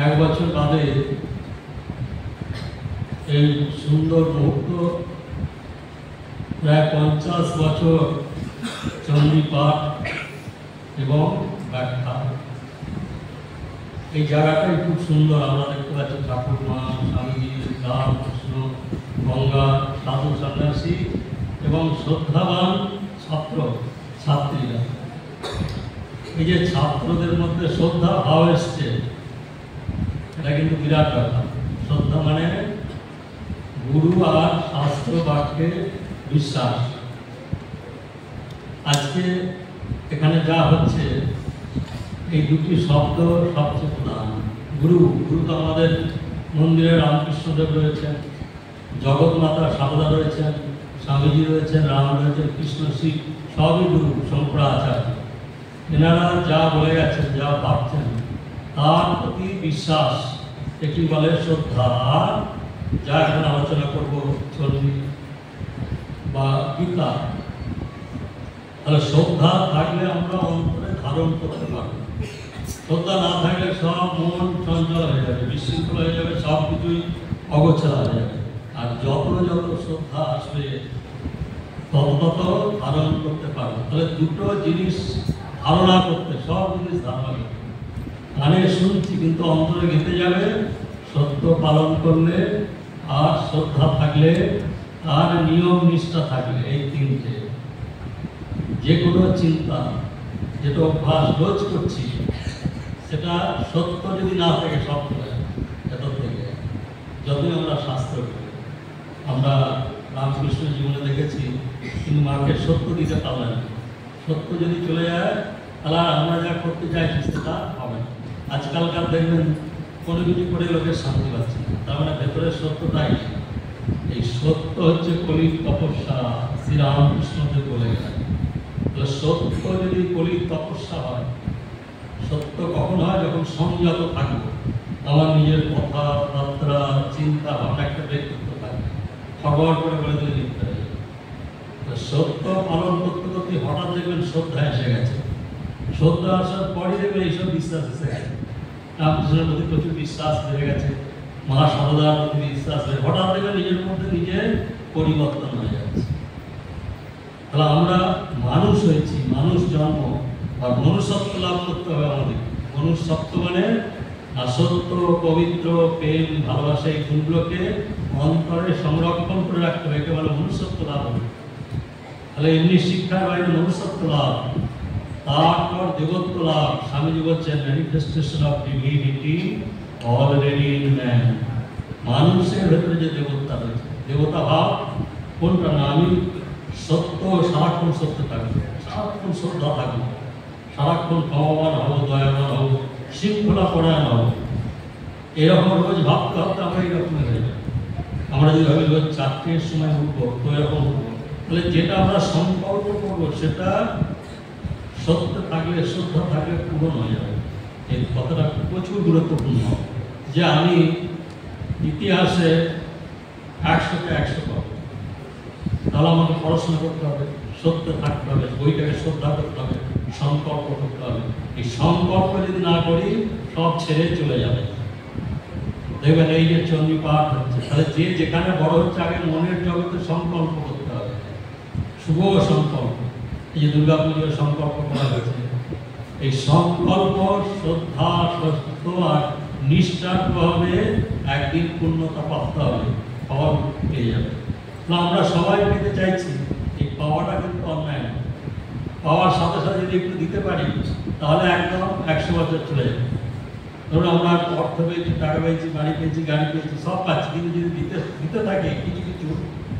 এক বছর বাদে এই সুন্দর মুহূর্ত, প্রায় 50 বছর চণ্ডী পাঠ এবং ব্যাখ্যা। এই জায়গাটাই খুব সুন্দর। আমরা দেখতে পাচ্ছি ঠাকুরমা, স্বামীজি, রামকৃষ্ণ, গঙ্গা, সাধু সন্ন্যাসী এবং শ্রদ্ধাবান ছাত্র ছাত্রীরা। এই যে ছাত্রদের মধ্যে শ্রদ্ধা ভাব এসছে, এটা কিন্তু বিরাট কথা। শ্রদ্ধা মানে গুরু আর শাস্ত্র বাক্যে বিশ্বাস। আজকে এখানে যা হচ্ছে, এই দুটি শব্দ সবচেয়ে প্রধান। গুরু, গুরু তো আমাদের মন্দিরে রামকৃষ্ণদেব রয়েছেন, জগৎমাতা সারদা রয়েছেন, স্বামীজি রয়েছেন, রাম রয়েছেন, কৃষ্ণ, শিব, সবই গুরু, শঙ্করাচার্য। এনারা যা বলে গেছেন, যা ভাবছেন, তার প্রতি বিশ্বাস, এটি বলে শ্রদ্ধা। আর যা এখন আলোচনা করব চণ্ডী বা গীতা, তাহলে শ্রদ্ধা থাকলে আমরা অন্তরে ধারণ করতে পারব। শ্রদ্ধা না থাকলে সব মন চঞ্চল হয়ে যাবে, বিশৃঙ্খল হয়ে যাবে, সব কিছুই অগোছালো হয়ে যাবে। আর যত যত শ্রদ্ধা আসবে তত তত ধারণ করতে পারবো। তাহলে দুটো জিনিস ধারণা করতে, সব জিনিস ধারণা করতে, কানে শুনছি কিন্তু অন্তরে গেঁথে যাবে সত্য পালন করলে, আর শ্রদ্ধা থাকলে, আর নিয়ম নিষ্ঠা থাকলে। এই তিনটে, যে কোনো চিন্তা, যেটা অভ্যাস রোজ করছি, সেটা সত্য যদি না থাকে সব চলে যাবে ভেতর থেকে। যতই আমরা শাস্ত্র করি, আমরা রামকৃষ্ণ জীবনে দেখেছি, কিন্তু মাকে সত্য দিতে পারলেন না। সত্য যদি চলে যায়, তাহলে আমরা যা করতে চাইছি সেটা হবে না। আজকালকার দেখবেন কোনো কিছু করে লোকের শান্তি পাচ্ছে না, তার মানে ভেতরের সত্যটাই। এই সত্য হচ্ছে কলির তপস্যা, শ্রীরামকৃষ্ণদেব বলে গেলেন। তাহলে সত্য যদি কলির তপস্যা হয়, সত্য কখন হয়? যখন সংযত থাকবো, আমার নিজের কথাবার্তা, চিন্তা ভাবনা, একটা ব্যক্তিত্ব থাকবে, খবর করে বলে দিলে লিখতে হবে। সত্য পালন করতে করতে হঠাৎ দেখবেন শ্রদ্ধা এসে গেছে। শ্রদ্ধা আসার পরই দেখবেন এইসব বিশ্বাস এসে গেছে। রামকৃষ্ণের প্রতি প্রচুর বিশ্বাস বেড়ে গেছে, মা সারদার প্রতি বিশ্বাস বেড়ে, হঠাৎ দেখবেন নিজের মধ্যে নিজের পরিবর্তন হয়ে যাচ্ছে। তাহলে আমরা মানুষ হয়েছি, মানুষ জন্ম, আর মনুষ্যত্ব লাভ করতে হবে আমাদের। মনুষ্যত্ব মানে সত্য, পবিত্র, প্রেম, ভালোবাসা, এই গুণগুলোকে অন্তরে সংরক্ষণ করে রাখতে হবে, একে বলে মনুষ্যত্ব লাভ হবে। তাহলে এমনি শিক্ষার বাইরে মনুষ্যত্ব লাভ, তারপর দেবত্ব লাভ। স্বামীজি বলছেন, manifestation of divinity already in man. মানুষের ভেতরে যে দেবতা রয়েছে, দেবতা ভাব কোনটা না? আমি সত্য, সারাক্ষণ সত্য থাকবো, সারাক্ষণ শ্রদ্ধা থাকবো, সারাক্ষণ ক্ষমাবান হবো, দয়াবান হবো, শৃঙ্খলা পরায়ণ হবো। এরকম রোজ ভাবতে ভাবতে আমরা এরকম হয়ে যাবো। আমরা যদি ভাবি রোজ 4টের সময় উঠবো, তো এরকম উঠবো, তাহলে যেটা আমরা সংকল্প করবো সেটা সত্য থাকলে, শ্রদ্ধা থাকলে পূরণ হয়ে যাবে। এই কথাটা প্রচুর গুরুত্বপূর্ণ, যে আমি ইতিহাসে 100তে 100 পাবো। তাহলে আমাকে পড়াশোনা করতে হবে, সত্য থাকতে হবে, বইটাকে শ্রদ্ধা করতে হবে, সংকল্প করতে হবে। এই সংকল্প যদি না করি, সব ছেড়ে চলে যাবে। দেখবেন এই যে চণ্ডী পাঠ হচ্ছে, তাহলে যে যেখানে বড় হচ্ছে, আগে মনের জগতে সংকল্প করতে হবে, শুভ সংকল্প। এই যে দুর্গা পুজোর সংকল্প করা হয়েছে, এই সংকল্প শ্রদ্ধা, সত্য আর নিষ্ঠার প্রভাবে একদিন পূর্ণতা প্রাপ্ত হবে, পাওয়ার পেয়ে যাবে। আমরা সবাই পেতে চাইছি, এই পাওয়াটা কিন্তু অন্যায় না। পাওয়ার সাথে সাথে যদি একটু দিতে পারি, তাহলে একদম 100 বছর চলে যাবে। ধরুন আমরা অর্থ পেয়েছি, টাকা পেয়েছি, বাড়ি পেয়েছি, গাড়ি পেয়েছি, সব পাচ্ছি, কিন্তু যদি দিতে থাকে কিছু কিছু,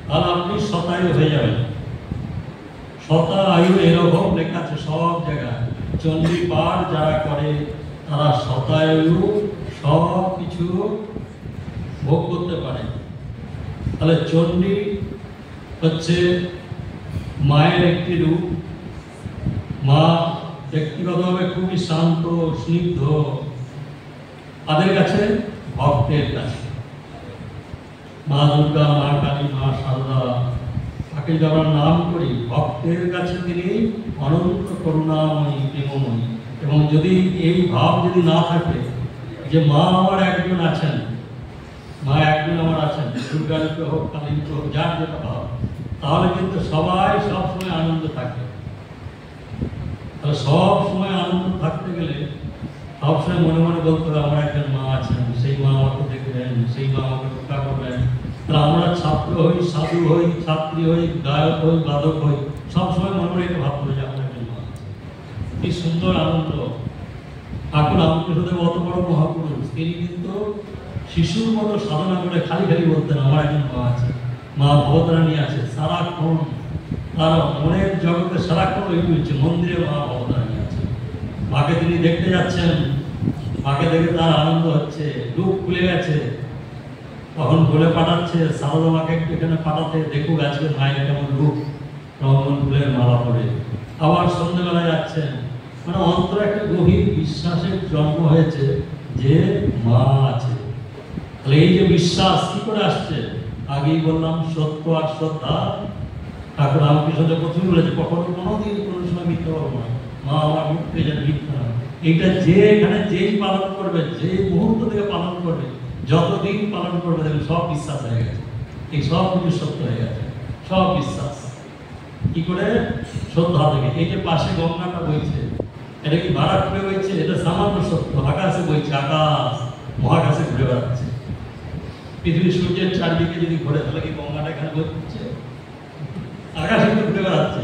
তাহলে আপনি শতায়ু হয়ে যাবেন। শতায়ু এরকম লেখা আছে সব জায়গায়। চণ্ডী পাঠ যারা করে, তারা শতায়ু, সব কিছু ভোগ করতে পারে। তাহলে চণ্ডী হচ্ছে মায়ের একটি রূপ। মা ব্যক্তিগতভাবে খুবই শান্ত, স্নিগ্ধ, তাদের কাছে, ভক্তের কাছে। মা দুর্গা, মা কালী, মা সারদা, তাকে যারা নাম করি, ভক্তের কাছে তিনি অনন্ত করুণাময়ী, প্রেমময়ী। এবং যদি এই ভাব যদি না থাকে যে মা আমার একজন আছেন, মা একজন আমার আছেন, দুর্গা রূপে হোক, কালী রূপে হোক, যার যেটা ভাব, তাহলে কিন্তু সবাই সবসময় আনন্দ থাকে। তাহলে সব সময় আনন্দ থাকতে গেলে সবসময় মনে মনে বলতে হবে আমার একজন মা আছেন, সেই মা আমাকে দেখবেন, সেই মা আমাকে রক্ষা করবেন। তাহলে আমরা ছাত্র হই, সাধু হই, ছাত্রী হই, গায়ক হই, বাদক হই, সবসময় মনে মনে এটা ভাবতে হবে যে আমার একজন মা আছে। কি সুন্দর আনন্দ! ঠাকুর রামকৃষ্ণদেব অত বড় মহাপুরুষ, তিনি কিন্তু শিশুর মতো সাধনা করে খালি খালি বলতেন আমার একজন মা আছে, মা ভবতারিণী আছে। সারাক্ষণ তার মনের জগতে সারাক্ষণ ওই হচ্ছে মন্দিরে মা ভবতারিণী আছে। মাকে তিনি দেখতে যাচ্ছেন, মাকে দেখে তার আনন্দ হচ্ছে, রূপ খুলে গেছে, তখন বলে পাঠাচ্ছে সারদা মাকে একটু এখানে পাঠাতে, দেখুক আজকে মায়ের কেমন রূপ, রঙ্গন ফুলের মালা পরে। আবার সন্ধ্যেবেলায় যাচ্ছেন, মানে অন্তরে একটা গভীর বিশ্বাসের জন্ম হয়েছে যে মা আছে। তাহলে এই যে বিশ্বাস কি করে আসছে? আগেই বললাম সত্য আর শ্রদ্ধা। ঠাকুর রামকৃষ্ণদেব প্রথমে বলেছে কখনো কোনোদিন কোনো সময় মিথ্যা বলবো না, মা আমার মুখ থেকে যেন মিথ্যা না। এইটা যে এখানে যেই পালন করবে, যে মুহূর্ত থেকে পালন করবে, যতদিন পালন করবে দেখবেন সব বিশ্বাস হয়ে গেছে, এই সব কিছু সত্য হয়ে গেছে, সব বিশ্বাস। কি করে? শ্রদ্ধা থেকে। এই যে পাশে গঙ্গাটা বইছে, এটা কি ভাড়া ঘুরে বইছে? এটা সামান্য সত্য। আকাশে বইছে, আকাশ মহাকাশে ঘুরে বেড়াচ্ছে। পৃথিবী সূর্যের চারদিকে যদি ঘুরে, তাহলে কি গঙ্গাটা এখানে বইছে? আকাশে ঘুরে বেড়াচ্ছে।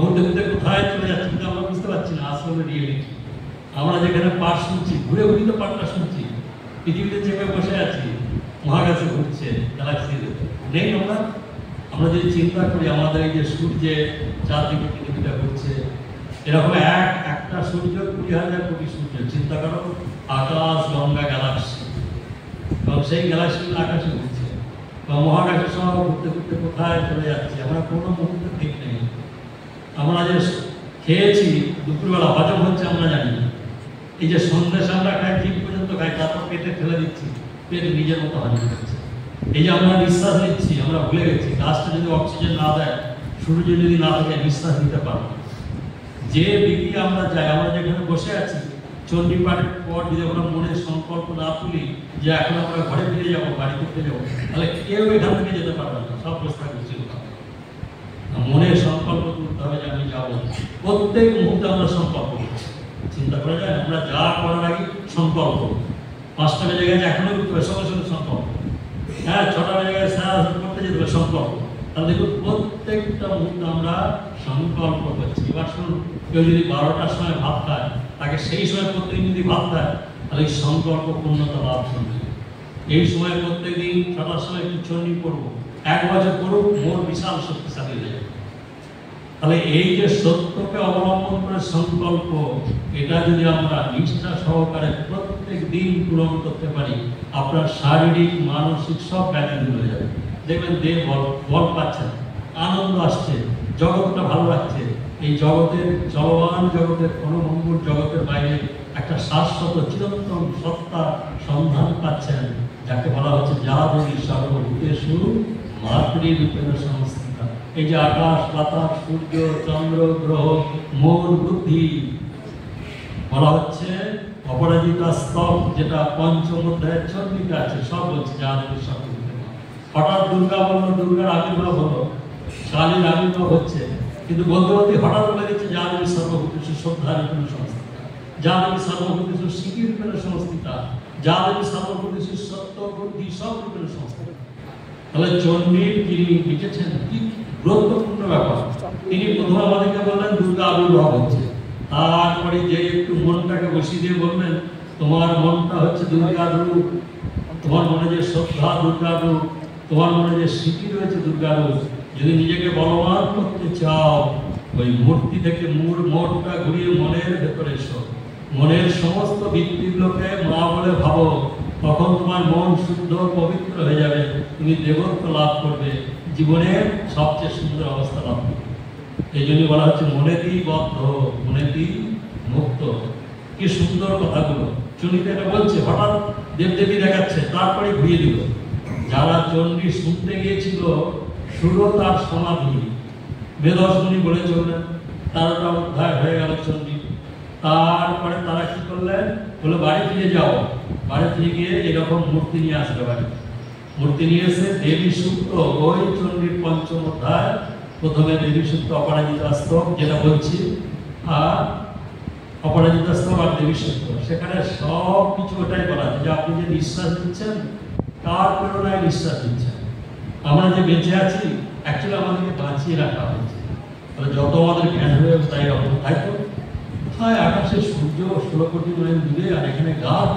ঘুরতে ঘুরতে কোথায় চলে যাচ্ছে কিন্তু আমরা বুঝতে পারছি না আসলে রিয়েলিটি। আমরা যেখানে পাঠ শুনছি, ঘুরে ঘুরে তো পাঠটা শুনছি, পৃথিবীতে চেপে বসে আছি, মহাকাশে ঘুরছে, গ্যালাক্সিতে নেই আমরা। আমরা যদি চিন্তা করি আমাদের এই যে সূর্যের চারদিকে পৃথিবীটা ঘুরছে, এরকম একটা সূর্য 20,000 কোটি সূর্য। চিন্তা করো, আকাশ, গঙ্গা, গ্যালাক্সি, এবং সেই গ্যালাক্সিগুলো আকাশে ঘুরছে বা মহাকাশের সঙ্গে ঘুরতে ঘুরতে কোথায় চলে যাচ্ছে আমরা কোনো মুহূর্তে ঠিক নেই। আমরা যে খেয়েছি দুপুরবেলা হজম হচ্ছে আমরা জানি না। এই যে সন্দেশ আমরা খাই, ঠিক পর্যন্ত খাই, তারপর পেটে ফেলে দিচ্ছি, পেট নিজের মতো হজম করছে। এই যে আমরা নিঃশ্বাস নিচ্ছি, আমরা ভুলে গেছি গাছটা যদি অক্সিজেন না দেয়, সূর্য যদি না থাকে, নিঃশ্বাস নিতে পারবো। যে দিকে আমরা যাই, আমরা যেখানে বসে আছি, চণ্ডী পাঠের পর যদি আমরা মনের সংকল্প না তুলি যে এখন আমরা ঘরে ফিরে যাবো, বাড়ি করতে যাবো, তাহলে কেউ এখান থেকে যেতে পারবে না, সব প্রস্তাব করছি। মনের সংকল্প তুলতে হবে যে আমি যাবো। প্রত্যেক মুহূর্তে আমরা সংকল্প করছি, চিন্তা করা যায় আমরা যা করার আগে সংকল্প। 5টা বেজে গেছে, এখনো উঠতে হবে, সঙ্গে সঙ্গে সংকল্প। হ্যাঁ, 6টা বেজে গেছে, সারা করতে যেতে হবে, সংকল্প। তাহলে দেখুন প্রত্যেকটা মুহূর্তে আমরা সংকল্প করছি। এবার শুনুন, কেউ যদি 12টার সময় ভাত খায়, তাকে সেই সময় প্রত্যেকদিন যদি ভাত খায়, তাহলে এই সংকল্প পূর্ণতা লাভ করবে। এই সময় প্রত্যেকদিন 6টার সময় একটু চণ্ডী পড়বো, 1 বছর পড়ুক, মোর বিশাল শক্তিশালী হয়ে যাবে। তাহলে এই যে সত্যকে অবলম্বন করে সংকল্প, এটা যদি আমরা নিষ্ঠা সহকারে প্রত্যেক দিন পূরণ করতে পারি, আপনার শারীরিক মানসিক সব ব্যাধি দূর হয়ে যাবে। দেখবেন দেহ বল পাচ্ছেন, আনন্দ আসছে, জগৎটা ভালো লাগছে। এই জগতের চলমান জগতের অনুভঙ্গুর জগতের বাইরে একটা শাশ্বত চিরন্তন সত্তা সন্ধান পাচ্ছেন, যাকে বলা হচ্ছে যাদেবী সর্বভূতেষু মাতৃরূপেণ সংস্থিতা। এই যে আকাশ, বাতাস, সূর্য, চন্দ্র, গ্রহ, মন, বুদ্ধি, বলা হচ্ছে অপরাজিতা স্তব, যেটা 5ম অধ্যায়ের চন্দ্রিকা আছে, সব বলছে যাদেবী সর্বভূতেষু। হঠাৎ দুর্গা বলল, দুর্গার আবির্ভাব হলো, কালীর আবির্ভাব হচ্ছে, কিন্তু বলতে বলতে হঠাৎ বলে গেছে যাদেবী সর্বভূতেষু শ্রদ্ধারূপেণ সংস্থিতা, যাদেবী সর্বভূতেষু স্মৃতিরূপেণ সংস্থিতা, যাদেবী সর্বভূতেষু সত্য বুদ্ধি সব রূপেণ সংস্থিতা। তাহলে চণ্ডীর যিনি লিখেছেন কি গুরুত্বপূর্ণ ব্যাপার। তিনি প্রথমে আমাদেরকে বললেন দুর্গা আবির্ভাব হচ্ছে, তারপরে যে একটু মনটাকে বসিয়ে দিয়ে বললেন তোমার মনটা হচ্ছে দুর্গার রূপ, তোমার মনে যে শ্রদ্ধা দুর্গার রূপ, তোমার মনে যে স্মৃতি রয়েছে দুর্গার রূপ। যদি নিজেকে বলবান করতে চাও, ওই মূর্তি থেকে মোড়টা ঘুরিয়ে মনের ভেতরে এসো, মনের সমস্ত বৃত্তিগুলোকে মা বলে ভাবো, তখন তোমার মন শুদ্ধ পবিত্র হয়ে যাবে, তুমি দেবত্ব লাভ করবে, জীবনের সবচেয়ে সুন্দর অবস্থা লাভ করবে। এই জন্য বলা হচ্ছে মনেতেই বদ্ধ, মনেতেই মুক্ত। কি সুন্দর কথাগুলো চণ্ডীতে এটা বলছে। হঠাৎ দেবদেবী দেখাচ্ছে, তারপরে ঘুরিয়ে দিল। যারা চণ্ডী শুনতে গিয়েছিল, সুর তার সমাধি, বেদর্শনী বলে চললেন, 13টা অধ্যায় হয়ে গেল চণ্ডী। তারপরে তারা কি করলেন, বলে বাড়ি ফিরে যাও, বাড়ি ফিরে গিয়ে এরকম মূর্তি নিয়ে আসবে বাড়ি। মূর্তি নিয়ে এসে দেবী সূক্ত, ওই চণ্ডীর পঞ্চম অধ্যায় প্রথমে দেবী সূক্ত অপরাজিতাস্তব যেটা বলছি, আর অপরাজিতাস্তব আর দেবী সূক্ত, সেখানে সব কিছু ওটাই বলা আছে যে আপনি যে নিঃশ্বাস দিচ্ছেন কার প্রেরণায় নিঃশ্বাস দিচ্ছেন। আমরা যে বেঁচে আছি অ্যাকচুয়ালি আমাদেরকে বাঁচিয়ে রাখা হয়েছে, তাহলে যত আমাদের জ্ঞান হয়ে তাই রকম, তাই তো হয় আকাশে সূর্য 16 কোটি মাইল দূরে, আর এখানে গাছ,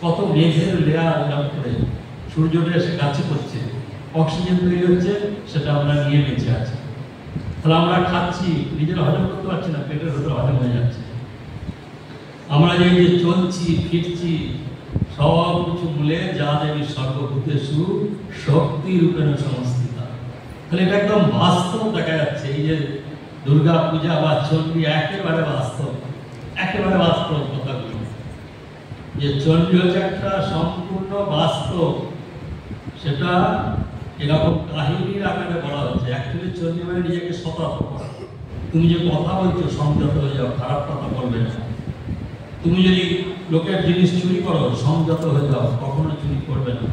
কত মেঘের লেয়ার এরকম করে সূর্যটা এসে গাছে পড়ছে, অক্সিজেন তৈরি হচ্ছে, সেটা আমরা নিয়ে বেঁচে আছি। তাহলে আমরা খাচ্ছি, নিজেরা হজম করতে পারছি না, পেটের ভেতরে হজম হয়ে যাচ্ছে। আমরা যে চলছি ফিরছি, সব কিছু মূলে যা দেবী সর্বভূতেষু শক্তি রূপেণ সংস্থিতা। তাহলে এটা একদম বাস্তব দেখা যাচ্ছে। এই যে দুর্গা পূজা বা চণ্ডী একেবারে বাস্তব, একেবারে বাস্তব কথাগুলো, যে চণ্ডী হচ্ছে একটা সম্পূর্ণ বাস্তব। সেটা এরকম কাহিনীর আকারে বলা হচ্ছে। অ্যাকচুয়ালি চণ্ডী মানে নিজেকে সতর্ক করা। তুমি যে কথা বলছো সংযত হয়ে যাও, খারাপ কথা বলবে না। তুমি যদি লোকের জিনিস চুরি করো সংযত হয়ে যাও, কখনো চুরি করবে না।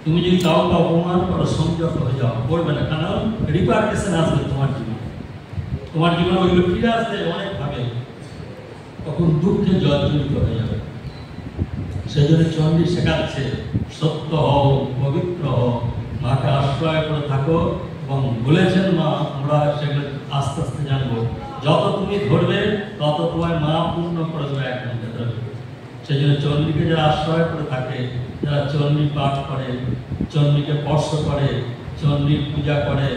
তুমি যদি কাউকে অপমান করো সংযত হয়ে যাও, করবে না, কারণ রিপার্কেশন আসবে তোমার জীবনে। তোমার জীবনে ওইগুলো ফিরে আসবে অনেকভাবে, তখন দুঃখে জর্জরিত হয়ে যাবে। সেই জন্য চণ্ডী শেখাচ্ছে সত্য হও, পবিত্র হও, মাকে আশ্রয় করে থাকো। এবং বলেছেন মা, আমরা সেগুলো আস্তে আস্তে জানবো, যত তুমি ধরবে তত তোমার মা পূর্ণ করে দেবে এক ঘন্টা ধরে। সেই জন্য চণ্ডীকে যারা আশ্রয় করে থাকে, যারা চণ্ডী পাঠ করে, চণ্ডীকে স্পর্শ করে, চণ্ডীর পূজা করে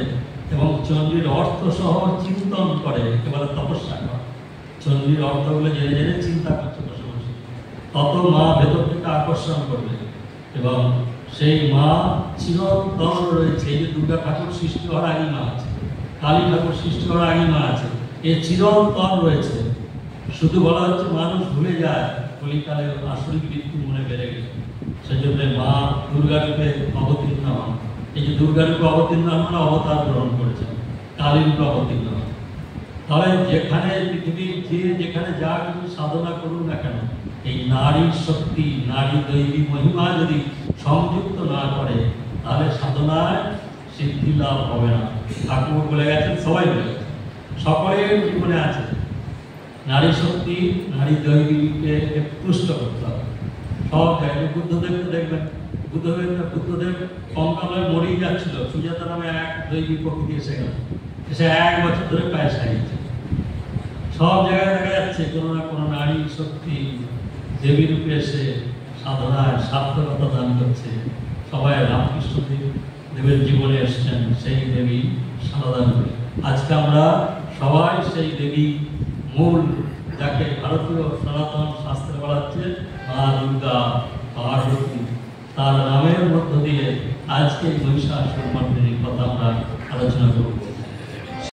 এবং চণ্ডীর অর্থ সহ চিন্তন করে, একেবারে তপস্যা করে, চণ্ডীর অর্থগুলো জেনে জেনে চিন্তা করছে বসে বসে, তত মা ভেতর থেকে আকর্ষণ করবে। এবং সেই মা চিরন্তন রয়েছে। এই যে দুর্গা ঠাকুর সৃষ্টি হওয়ার আগেই মা আছে, কালী ঠাকুর সৃষ্টি হওয়ার আগেই মা আছে, এ চিরন্তন রয়েছে। শুধু বলা হচ্ছে মানুষ ভুলে যায়, কলিকালে আসরিক বৃত্তি মনে বেড়ে গেছে। সেই জন্য মা দুর্গা রূপে অবতীর্ণ হন। এই যে দুর্গা রূপে অবতীর্ণ হন মানে অবতার গ্রহণ করেছেন, কালী রূপে অবতীর্ণ হন। তাহলে যেখানে পৃথিবীর যে যেখানে যা কিছু সাধনা করুন না কেন, এই নারীর শক্তি, নারী দৈবী মহিমা যদি সংযুক্ত না করে, তাহলে সাধনায় সিদ্ধি লাভ হবে না। ঠাকুর বলে গেছেন, সবাই বলে গেছেন, সকলের জীবনে আছে নারী শক্তি, নারী দৈবীকে পুষ্ট করতে হবে সব জায়গায়। বুদ্ধদেবকে দেখবেন, বুদ্ধদেব কঙ্কালে মরেই যাচ্ছিল, সুজাতা নামে এক দৈবী প্রকৃতি এসে গেল, এসে 1 বছর ধরে পায়ে সারিয়েছে। সব জায়গায় দেখা যাচ্ছে কোনো না কোনো নারী শক্তি দেবী রূপে এসে সাধনায় সার্থকতা দান করছে। সবাই রামকৃষ্ণ দেবের জীবনে এসছেন সেই দেবী সনাতন। আজকে আমরা সবাই সেই দেবী মূল, যাকে ভারতীয় সনাতন শাস্ত্রে বলা হচ্ছে মা দুর্গা পার্বতী, তার নামের মধ্য দিয়ে আজকে মহিষাসুর মর্দিনীর কথা আমরা আলোচনা করব।